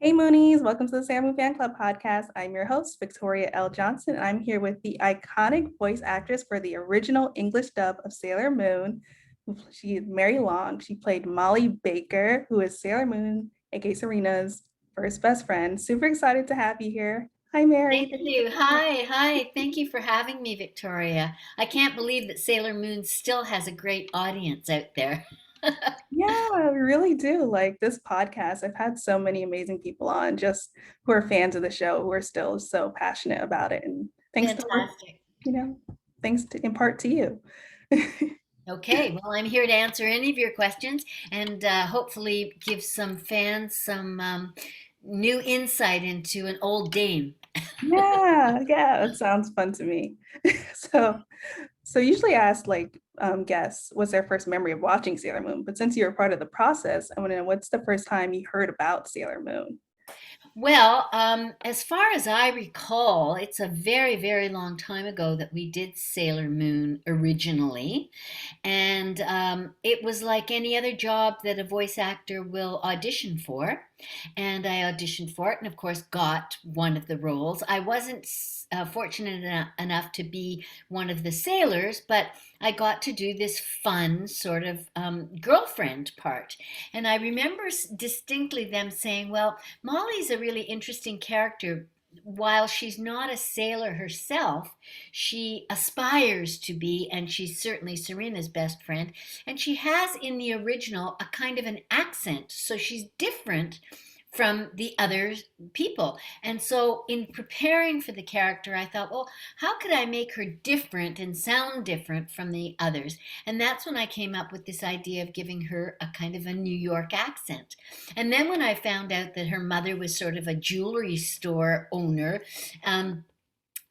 Hey Moonies, welcome to the Sailor Moon Fan Club podcast. I'm your host, Victoria L. Johnson, and I'm here with the iconic voice actress for the original English dub of Sailor Moon. She is Mary Long. She played Molly Baker, who is Sailor Moon, aka Serena's first best friend. Super excited to have you here. Hi, Mary. Thank Thank you you. for coming. Hi. Thank you for having me, Victoria. I can't believe that Sailor Moon still has a great audience out there. Yeah, we really do. Like this podcast, I've had so many amazing people on just who are fans of the show, who are still so passionate about it. And thanks to, Fantastic. you know, thanks to, in part to you. Okay, well, I'm here to answer any of your questions and hopefully give some fans some new insight into an old dame. Yeah, that sounds fun to me. So, so usually I ask guests what's their first memory of watching Sailor Moon, but since you're a part of the process, I want to know what's the first time you heard about Sailor Moon? Well, as far as I recall, it's a very, very long time ago that we did Sailor Moon originally. And it was like any other job that a voice actor will audition for. And I auditioned for it and, of course, got one of the roles. I wasn't fortunate enough to be one of the sailors, but I got to do this fun sort of girlfriend part. And I remember distinctly them saying, well, Molly's a really interesting character. While she's not a sailor herself, she aspires to be, and she's certainly Serena's best friend. And she has in the original a kind of an accent, so she's different from the other people. And so, in preparing for the character, I thought, well, how could I make her different and sound different from the others? And that's when I came up with this idea of giving her a kind of a New York accent. And then when I found out that her mother was sort of a jewelry store owner, um,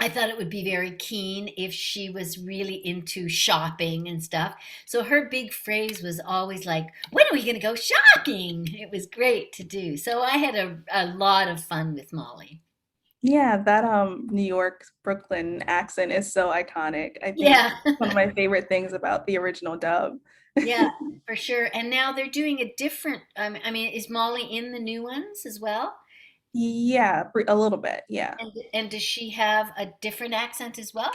I thought it would be very keen if she was really into shopping and stuff. So her big phrase was always like, when are we going to go shopping? It was great to do. So I had a lot of fun with Molly. Yeah, that New York Brooklyn accent is so iconic. I think Yeah, one of my favorite things about the original dub. yeah, for sure. And now they're doing a different, I mean, is Molly in the new ones as well? Yeah, a little bit. Yeah, And does she have a different accent as well?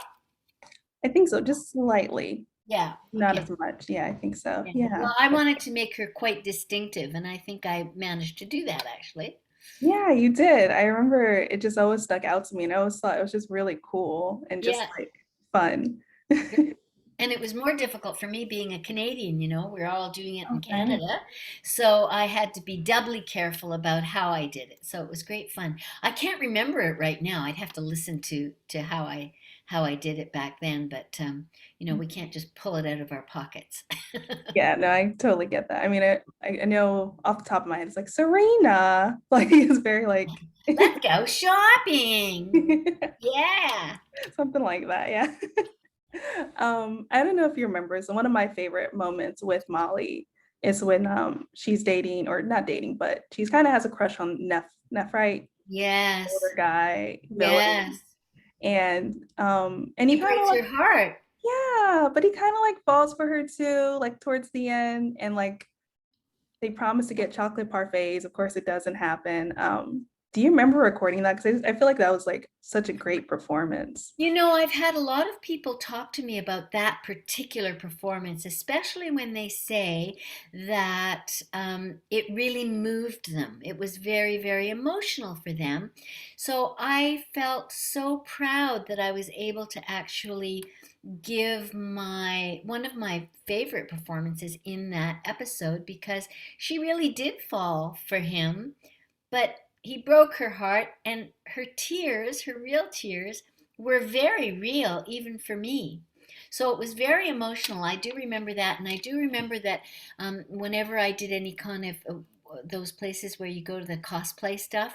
I think so, just slightly, Yeah, not okay. as much. Yeah, I think so. Yeah. Yeah. Well, I wanted to make her quite distinctive, and I think I managed to do that actually. Yeah, you did. I remember it just always stuck out to me, and I always thought it was just really cool and just Yeah. like fun. And it was more difficult for me being a Canadian, we're all doing it in Okay. Canada. So I had to be doubly careful about how I did it. So it was great fun. I can't remember it right now. I'd have to listen to how I did it back then, but we can't just pull it out of our pockets. Yeah, no, I totally get that. I mean, I know off the top of my head, it's like Serena. Like it's very like Let's go shopping. Yeah. something like that. Yeah. I don't know if you remember, so one of my favorite moments with Molly is when she's dating or not dating, but she's kind of has a crush on Nephrite, older Yes. guy, villain. Yes. And he He kind of breaks like, your heart. yeah, but he kind of like falls for her too, like towards the end, and like they promise to get chocolate parfaits. Of course, it doesn't happen. Do you remember recording that? Because I feel like that was like such a great performance. I've had a lot of people talk to me about that particular performance, especially when they say that it really moved them. It was very, very emotional for them. So I felt so proud that I was able to actually give my one of my favorite performances in that episode because she really did fall for him, but he broke her heart, and her tears, her real tears, were very real, even for me. So it was very emotional. I do remember that. And I do remember that whenever I did any kind of those places where you go to the cosplay stuff,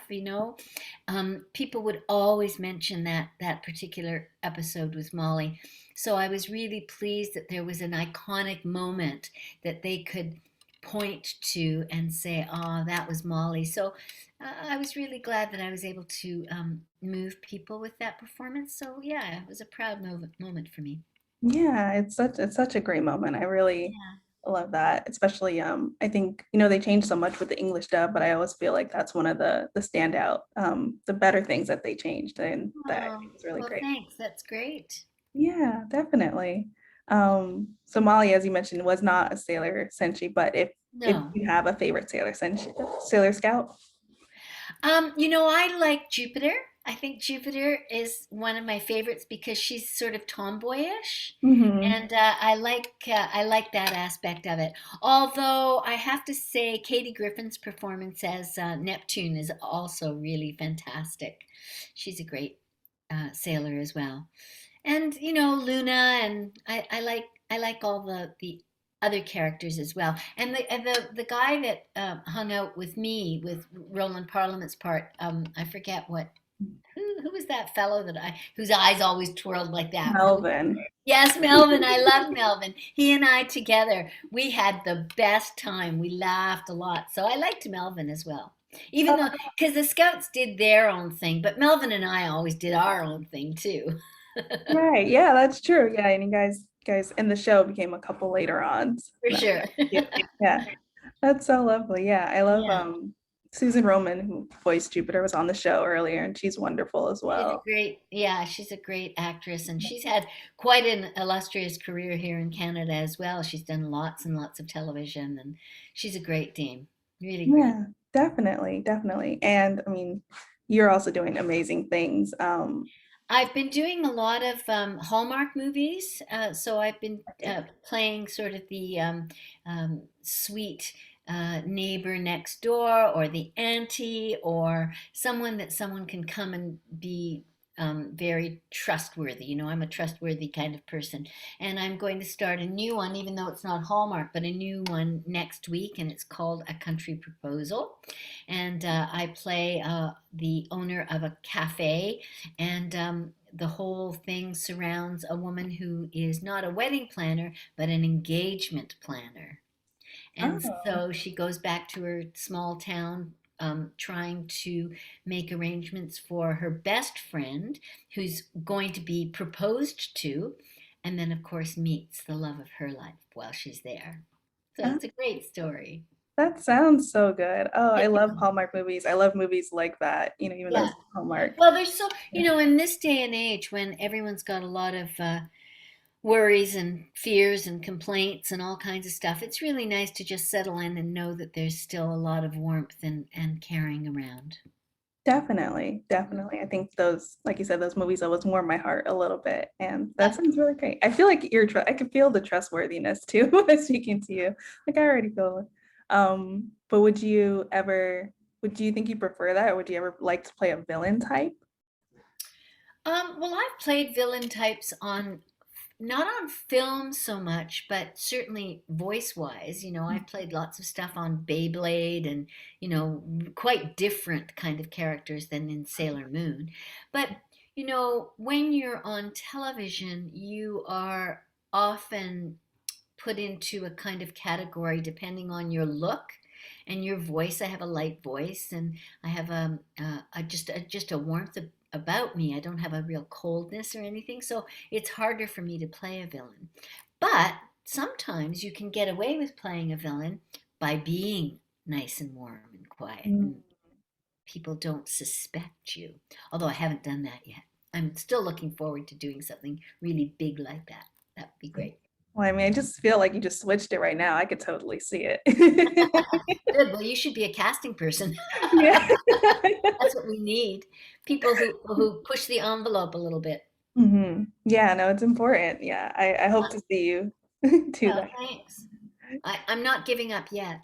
people would always mention that particular episode with Molly. So I was really pleased that there was an iconic moment that they could point to and say, "Oh, that was Molly." So I was really glad that I was able to move people with that performance. So yeah, it was a proud moment for me. Yeah, it's such a great moment. I really Yeah. love that. Especially I think, they changed so much with the English dub, but I always feel like that's one of the standout, the better things that they changed, and that I Oh, think is really well, great. thanks. That's great. Yeah, definitely. So Molly, as you mentioned, was not a Sailor Senshi, but if No. you have a favorite Sailor Senshi, Sailor Scout. I like Jupiter. I think Jupiter is one of my favorites because she's sort of tomboyish, Hmm. and I like that aspect of it. Although I have to say, Katie Griffin's performance as Neptune is also really fantastic. She's a great sailor as well. And Luna, and I like all the other characters as well. And the guy that hung out with me with Roland Parliament's part, I forget what who was that fellow that I whose eyes always twirled like that. Really? Melvin. Yes, Melvin. I love Melvin. He and I together, we had the best time. We laughed a lot. So I liked Melvin as well. Even though, because the Scouts did their own thing, but Melvin and I always did our own thing too. Right. Yeah, that's true. Yeah, and you guys in the show became a couple later on. For sure. Yeah, yeah. That's so lovely. Yeah, I love Yeah. Susan Roman, who voiced Jupiter, was on the show earlier, and she's wonderful as well. She's a great actress, and she's had quite an illustrious career here in Canada as well. She's done lots and lots of television, and she's a great dame. Really great. Yeah, definitely, definitely. And I mean, you're also doing amazing things. I've been doing a lot of Hallmark movies. So I've been playing sort of the sweet neighbor next door, or the auntie, or someone that someone can come and be very trustworthy. I'm a trustworthy kind of person. And I'm going to start a new one, even though it's not Hallmark, but a new one next week. And it's called A Country Proposal. And I play the owner of a cafe, and the whole thing surrounds a woman who is not a wedding planner, but an engagement planner. And Oh, so she goes back to her small town, trying to make arrangements for her best friend who's going to be proposed to, and then, of course, meets the love of her life while she's there. So oh, it's a great story. that sounds so good. Oh, I love Hallmark movies. I love movies like that, even though Yeah. it's Hallmark. Well, there's so, Yeah, in this day and age when everyone's got a lot of worries and fears and complaints and all kinds of stuff, it's really nice to just settle in and know that there's still a lot of warmth and caring around. definitely, Mhm. definitely. I think those, like you said, those movies always warm my heart a little bit, and that Yep. sounds really great. I feel like I can feel the trustworthiness too by speaking to you. Like I already feel it. But would you think you prefer that, or would you ever like to play a villain type? Well, I've played villain types on not on film so much, but certainly voice wise. I've played lots of stuff on Beyblade, and quite different kind of characters than in Sailor Moon. But when you're on television, you are often put into a kind of category depending on your look and your voice. I have a light voice, and I have just a warmth about me. I don't have a real coldness or anything, so it's harder for me to play a villain. But sometimes you can get away with playing a villain by being nice and warm and quiet, Mm. and people don't suspect you. Although I haven't done that yet. I'm still looking forward to doing something really big like that. That'd be great. Well, I mean, I just feel like you just switched it right now. I could totally see it. Good. Well, you should be a casting person. Yeah. That's what we need. People who push the envelope a little bit. Yeah, no, it's important. Yeah, I hope to see you do Well, that. thanks. I'm not giving up yet.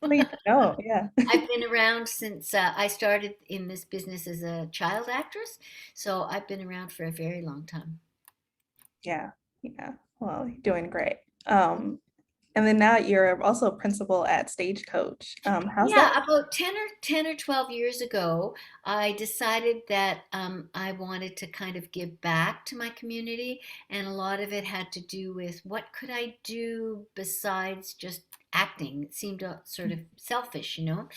Please, no, yeah. I've been around since I started in this business as a child actress, so I've been around for a very long time. Yeah, yeah. Well, you're doing great. And then now you're also a principal at Stagecoach. How's that? Yeah, about 10 or 12 years ago, I decided that I wanted to kind of give back to my community, and a lot of it had to do with what could I do besides just acting. It seemed sort of selfish, you know.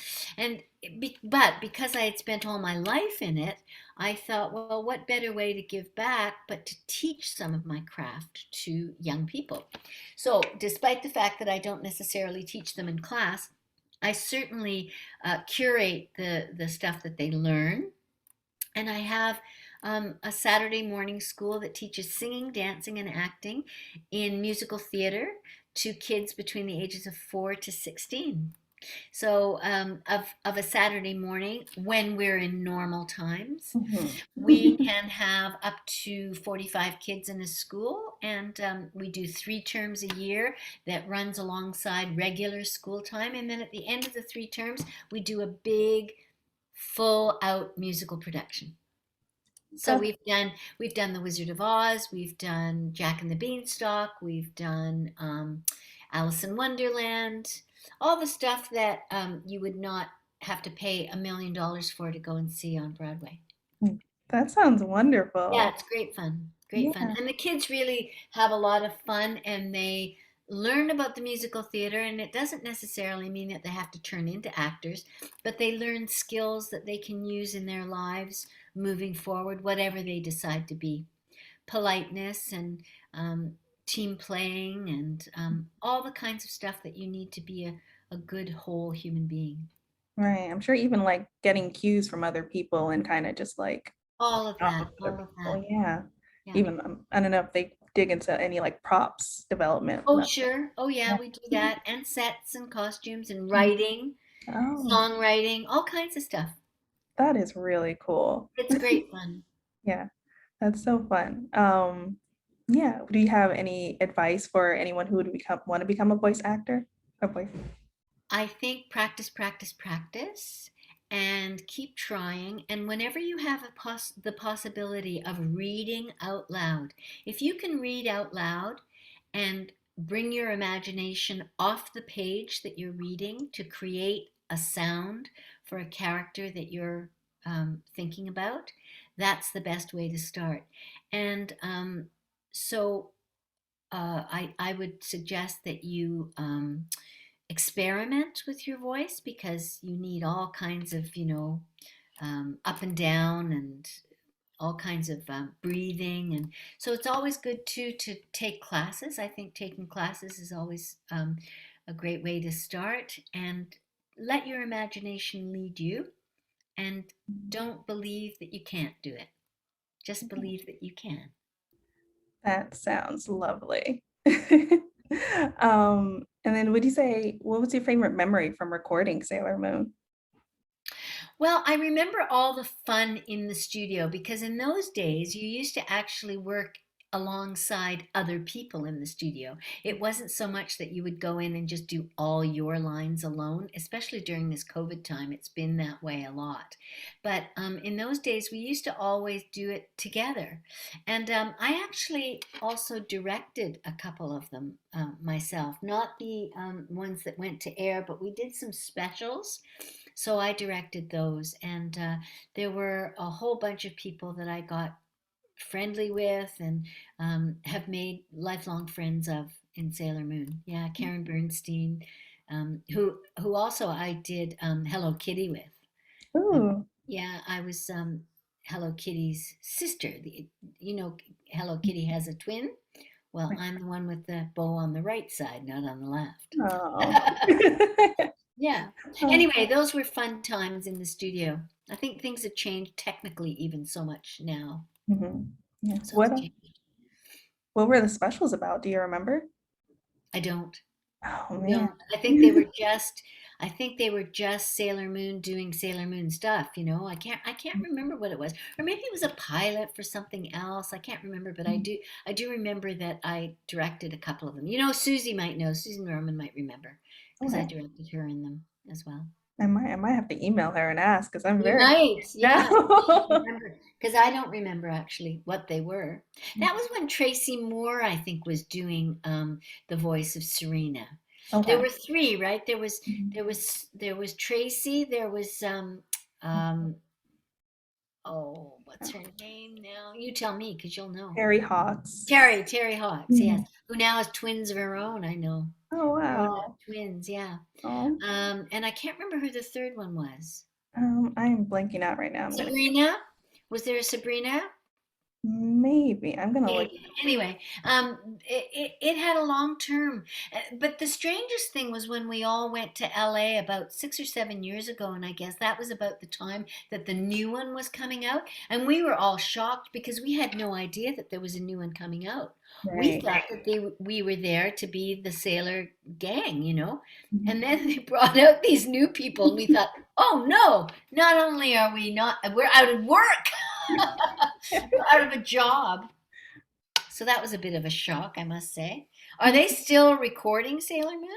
But because I had spent all my life in it, I thought, well, what better way to give back but to teach some of my craft to young people? So, despite the fact that I don't necessarily teach them in class, I certainly curate the stuff that they learn, and I have a Saturday morning school that teaches singing, dancing, and acting in musical theater to kids between the ages of 4 to 16. So, of a Saturday morning, when we're in normal times, Mhm. we can have up to 45 kids in a school, and we do 3 terms a year that runs alongside regular school time. And then at the end of the 3 terms, we do a big, full out musical production. So That's we've done The Wizard of Oz, we've done Jack and the Beanstalk, we've done Alice in Wonderland, all the stuff that you would not have to pay $1 million for to go and see on Broadway. that sounds Yeah, wonderful. it's great fun. Great fun. Yeah. And the kids really have a lot of fun, and they learn about the musical theater, and it doesn't necessarily mean that they have to turn into actors, but they learn skills that they can use in their lives moving forward, whatever they decide to be. Politeness and um, team playing and all the kinds of stuff that you need to be a good whole human being. Right. I'm sure even like getting cues from other people and kind of just like All of off that, of other all of that. people. Yeah. Yeah. Even I don't know if they dig into any like props development. Oh, sure. Oh, yeah, Yeah. we do that. And sets and costumes and Mhm. writing, Oh, songwriting, all kinds of stuff. that is really cool. It's great fun. Yeah, that's so fun. Yeah. Do you have any advice for anyone who would want to become a voice actor? A voice. I think practice, practice, practice, and keep trying. And whenever you have the possibility of reading out loud, if you can read out loud and bring your imagination off the page that you're reading to create a sound for a character that you're thinking about, that's the best way to start. And so I would suggest that you experiment with your voice, because you need all kinds of, up and down and all kinds of breathing. And so it's always good too to take classes. I think taking classes is always a great way to start, and let your imagination lead you, and don't believe that you can't do it. Just believe that you can. That sounds lovely. And then would you say what was your favorite memory from recording Sailor Moon? Well, I remember all the fun in the studio, because in those days you used to actually work alongside other people in the studio. It wasn't so much that you would go in and just do all your lines alone, especially during this COVID time. It's been that way a lot. But in those days, we used to always do it together. And I actually also directed a couple of them myself, not the ones that went to air, but we did some specials, so I directed those, and there were a whole bunch of people that I got friendly with, and have made lifelong friends of in Sailor Moon. Yeah, Karen Bernstein, who also I did Hello Kitty with. Um, Ooh, yeah, I was Hello Kitty's sister. Hello Kitty has a twin. Well, I'm the one with the bow on the right side, not on the left. oh. Yeah. Oh, Anyway, those were fun times in the studio. I think things have changed technically even so much now. mhm. Yeah. So it's changed. What were the specials about? Do you remember? I don't. Oh I man. don't. I think they were just Sailor Moon doing Sailor Moon stuff, you know. I can't remember what it was. Or maybe it was a pilot for something else. I can't remember, but I do remember that I directed a couple of them. You know, Susie might know. Susan Norman might remember, because I Okay. directed her in them as well. I might have to email her and ask because I'm You very might, yeah. You should now. remember, because I don't remember actually what they were. That was when Tracy Moore, I think, was doing the voice of Serena. There Okay. were three, right? There was Tracy. There was oh, what's her name now? You tell me, because you'll know. Harry Hawks. Terry Hawks, yes, Mhm. who now has twins of her own. I know. Oh, Grown-up wow. twins, yeah. Oh, And I can't remember who the third one was. I'm blanking out right now. I'm gonna Sabrina? Was there a Sabrina? maybe I'm gonna look. Maybe. Anyway, it had a long term. But the strangest thing was when we all went to LA about 6 or 7 years ago, and I guess that was about the time that the new one was coming out. And we were all shocked because we had no idea that there was a new one coming out. We Right. thought that we were there to be the sailor gang, you know. Mhm. And then they brought out these new people, and we thought, oh no, not only are we not, we're out of work, we're out of a job. So that was a bit of a shock, I must say. Are they still recording Sailor Moon?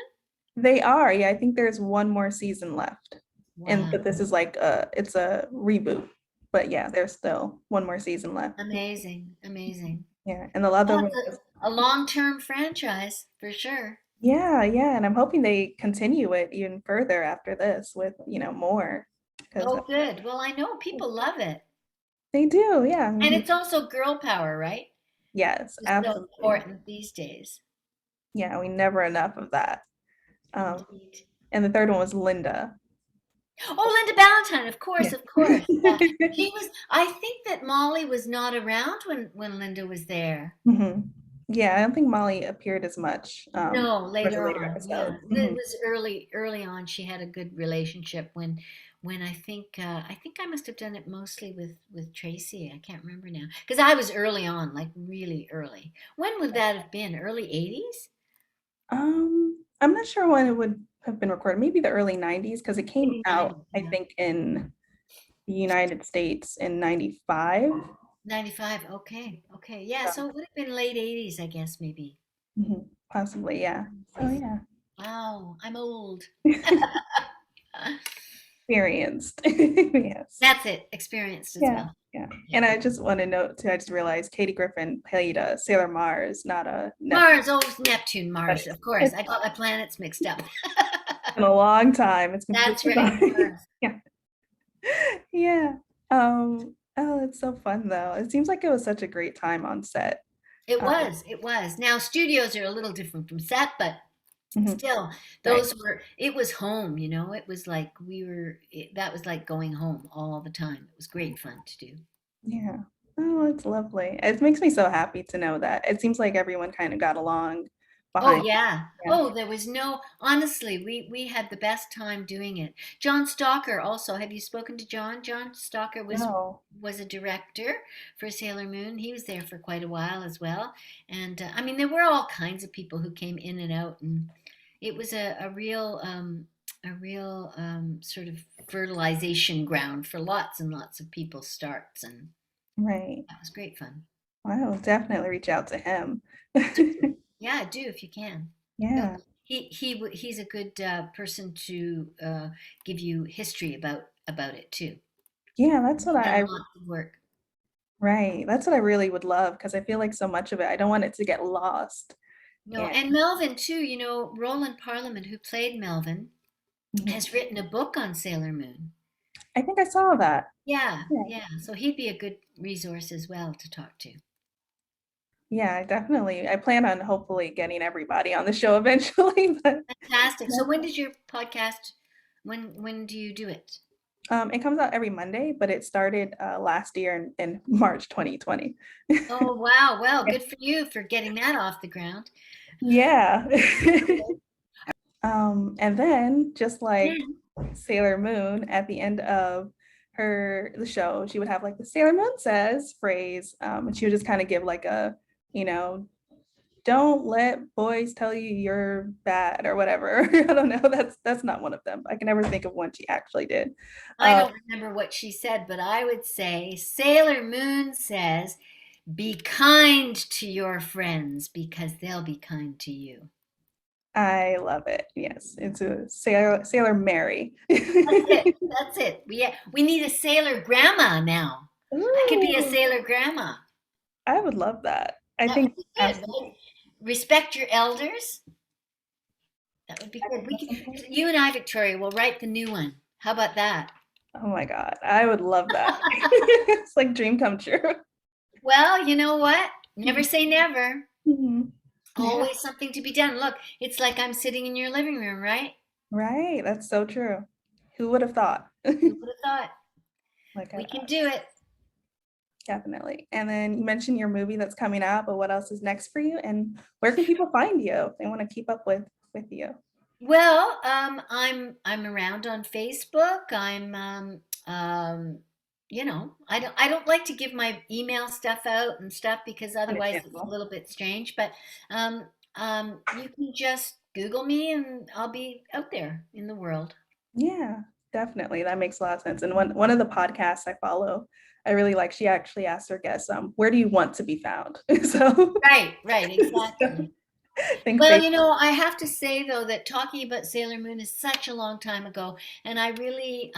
They are. Yeah, I think there's one more season left. And Wow. but this is like it's a reboot. But yeah, there's still one more season left. Amazing. Amazing. Yeah. And the other Well, one it's is a long-term franchise for sure. yeah, yeah. And I'm hoping they continue it even further after this with, more. Because Oh, good. Well, I know people love it. they do, yeah. And it's also girl power, right? Yes, It's so absolutely. important these days. Yeah, we never enough of that. Um, Indeed. and the third one was Linda. Oh, Linda Valentine, of Yeah. course, of course. Yeah. She was, I think that Molly was not around when Linda was there. hmm Yeah, I don't think Molly appeared as much No, towards the later later on, yeah. episodes. It was early on. She had a good relationship when I think I must have done it mostly with Tracy. I can't remember now because I was early on, like really early. When would that have been? Early 80s? I'm not sure when it would have been recorded. Maybe the early 90s because it came Maybe out, 90, I yeah. think, in the United States in 95. 95. Okay. Okay. Yeah, so it would have been late 80s, I guess maybe. Possibly, yeah. So yeah. Wow, I'm old. Experienced. Yes. That's it. Experienced as Yeah, well. yeah. Yeah. And I just want to note too, I just realized Katie Griffin played Sailor Mars, not a Neptune. Mars, oh, it's Neptune, But Mars, of course. it's I got my planets mixed up. been a long time. It's That's completely right. fine. Mars. Yeah. Yeah. Oh, it's so fun though. It seems like it was such a great time on set. It Um, was. It was. Now studios are a little different from set, but mhm, still, right. it was home, you know. It was like that was like going home all the time. It was great fun to do. Yeah. Oh, it's lovely. It makes me so happy to know that. It seems like everyone kind of got along Oh behind. yeah. Yeah. Oh, there was no, honestly, we had the best time doing it. John Stalker also. Have you spoken to John? John Stalker No. was a director for Sailor Moon. He was there for quite a while as well. And I mean, there were all kinds of people who came in and out, and it was a real sort of fertilization ground for lots and lots of people's starts, and Right. that was great fun. I will definitely reach out to him. Yeah, do if you can. He'll, Yeah. he's a good person to give you history about it too. Yeah, that's what He's done I lots of work. right. That's what I really would love because I feel like so much of it, I don't want it to get lost. No, And and Melvin too. You know, Roland Parliament, who played Melvin, mhm. has written a book on Sailor Moon. I think I saw that. Yeah, Yeah. yeah. So he'd be a good resource as well to talk to. Yeah, definitely. I plan on hopefully getting everybody on the show eventually, but Fantastic. So when did your podcast? When do you do it? it comes out every Monday, but it started last year in March 2020. Oh wow, well, good for you for getting that off the ground. Yeah. And then just like Then Sailor Moon at the end of the show, she would have like the Sailor Moon says phrase, and she would just kind of give like you know, don't let boys tell you you're bad or whatever. I don't know. That's not one of them. I can never think of one she actually did. I Um, don't remember what she said, but I would say Sailor Moon says, be kind to your friends because they'll be kind to you. I love it. Yes, it's a Sailor Mary. That's it. That's it. We need a sailor grandma now. I could be a Ooh, sailor grandma. I would love that. I That would think be good, right? absolutely. Respect your elders. That would be good. You and I, Victoria, will write the new one. How about that? Oh my God, I would love that. It's like dream come true. Well, you know what? Never say never. Mhm. Yeah, Always something to be done. Look, it's like I'm sitting in your living room, right? right. That's so true. Who would have thought? Who would have thought? Like, We can do it. definitely. And then you mentioned your movie that's coming out, but what else is next for you? And where can people find you if they want to keep up with you? Well, I'm around on Facebook. I don't like to give my email stuff out and stuff because otherwise it's a Understandable. little bit strange. But you can just Google me and I'll be out there in the world. Yeah, definitely. That makes a lot of sense. And one of the podcasts I follow, I really like, she actually asked her guests, where do you want to be found? So, Right, right, so exactly. I think Well, Facebook, I have to say though that talking about Sailor Moon is such a long time ago, and I really,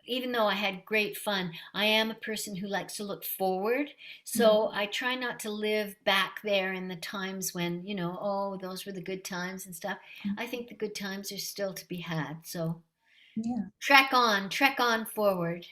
even though I had great fun, I am a person who likes to look forward. So I try not to live back there in the times when, oh, those were the good times and stuff. I think the good times are still to be had. So yeah, trek on forward.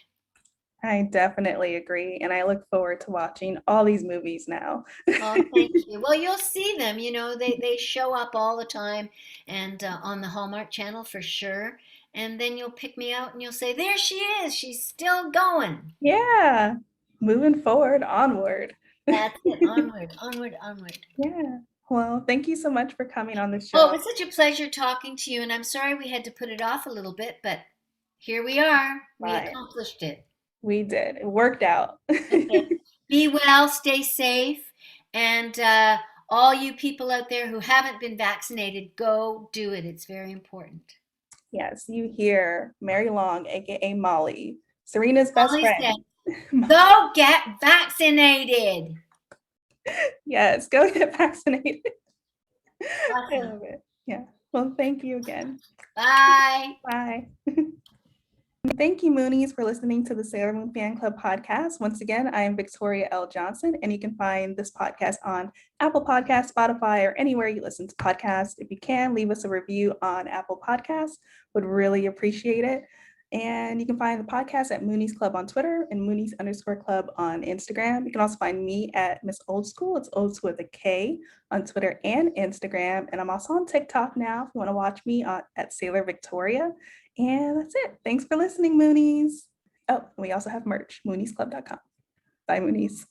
I definitely agree. And I look forward to watching all these movies now. Oh, thank you. Well, you'll see them. They show up all the time, and on the Hallmark Channel for sure. And then you'll pick me out, and you'll say, "There she is. She's still going." Yeah, moving forward, onward. That's it. Onward, onward, onward. Yeah. Well, thank you so much for coming on the Oh, it show. was such a pleasure talking to you, and I'm sorry we had to put it off a little bit, but here we are. We Bye. accomplished it. We did. It worked out. Okay. Be well, stay safe, and all you people out there who haven't been vaccinated, go do it. It's very important. Yes, you hear Mary Long, aka Molly, Serena's best Molly said, friend. go get vaccinated. Yes, go get vaccinated. I Awesome. love it. Yeah. Well, thank you again. Bye. Bye. Thank you, Moonies, for listening to the Sailor Moon Fan Club podcast. Once again, I am Victoria L. Johnson, and you can find this podcast on Apple Podcasts, Spotify, or anywhere you listen to podcasts. If you can, leave us a review on Apple Podcasts. Would really appreciate it. And you can find the podcast at Moonies Club on Twitter and Moonies_Club on Instagram. You can also find me at Miss Old School. It's Old School with a K on Twitter and Instagram. And I'm also on TikTok now if you want to watch me at Sailor Victoria. And that's it. Thanks for listening, Moonies. Oh, and we also have merch, mooniesclub.com. Bye, Moonies.